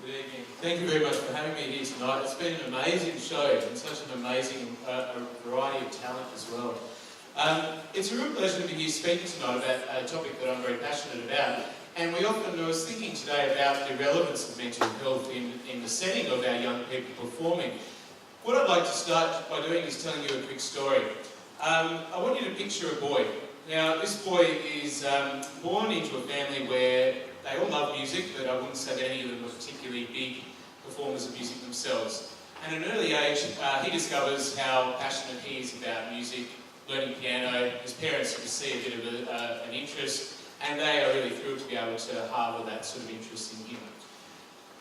Good evening. Thank you very much for having me here tonight. It's been an amazing show and such an amazing variety of talent as well. It's a real pleasure to be here speaking tonight about a topic that I'm very passionate about. And I was thinking today about the relevance of mental health in the setting of our young people performing. What I'd like to start by doing is telling you a quick story. I want you to picture a boy. Now, this boy is born into a family where they all love music, but I wouldn't say that any of them are particularly big performers of music themselves. And at an early age, he discovers how passionate he is about music, learning piano. His parents sort of see a bit of an interest, and they are really thrilled to be able to harbour that sort of interest in him.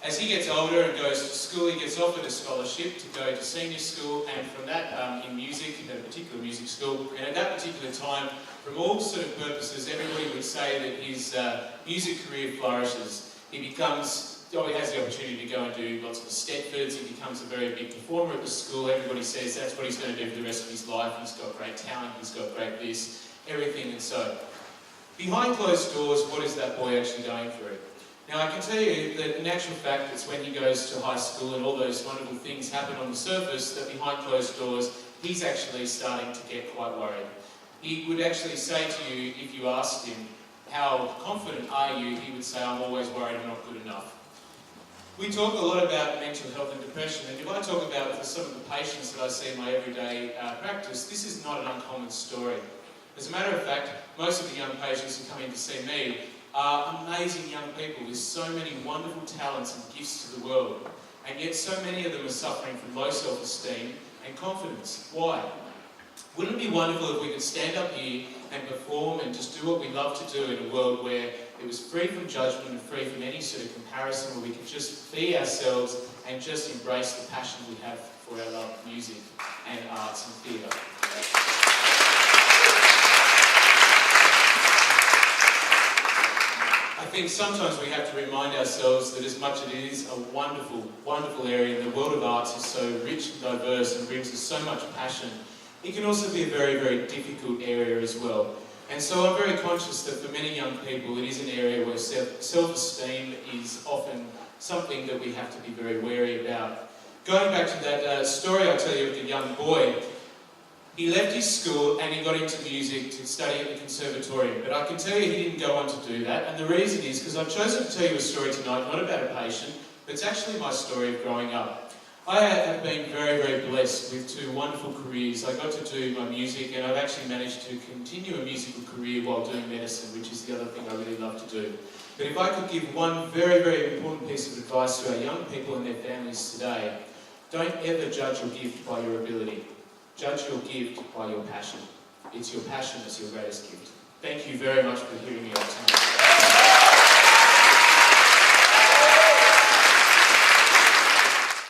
As he gets older and goes to school, he gets offered a scholarship to go to senior school, and from that, in music, in a particular music school, and at that particular time, from all sort of purposes, everybody would say that his music career flourishes. He has the opportunity to go and do lots of Stepfords, he becomes a very big performer at the school, everybody says that's what he's going to do for the rest of his life, he's got great talent, he's got great this, everything and so. Behind closed doors, what is that boy actually going through? Now I can tell you that in actual fact it's when he goes to high school and all those wonderful things happen on the surface that behind closed doors he's actually starting to get quite worried. He would actually say to you, if you asked him, how confident are you, he would say, I'm always worried I'm not good enough. We talk a lot about mental health and depression, and if I talk about for some of the patients that I see in my everyday practice, this is not an uncommon story. As a matter of fact, most of the young patients who come in to see me are amazing young people with so many wonderful talents and gifts to the world, and yet so many of them are suffering from low self-esteem and confidence. Why? Wouldn't it be wonderful if we could stand up here and perform and just do what we love to do in a world where it was free from judgment and free from any sort of comparison, where we could just be ourselves and just embrace the passion we have for our love of music and arts and theatre. I think sometimes we have to remind ourselves that as much as it is a wonderful, wonderful area, and the world of arts is so rich and diverse and brings us so much passion, it can also be a very, very difficult area as well. And so I'm very conscious that for many young people it is an area where self-esteem is often something that we have to be very wary about. Going back to that story I tell you of the young boy, he left his school and he got into music to study at the conservatorium. But I can tell you he didn't go on to do that. And the reason is because I've chosen to tell you a story tonight, not about a patient, but it's actually my story of growing up. I have been very, very blessed with two wonderful careers. I got to do my music and I've actually managed to continue a musical career while doing medicine, which is the other thing I really love to do. But if I could give one very, very important piece of advice to our young people and their families today, don't ever judge your gift by your ability. Judge your gift by your passion. It's your passion that's your greatest gift. Thank you very much for hearing me out tonight.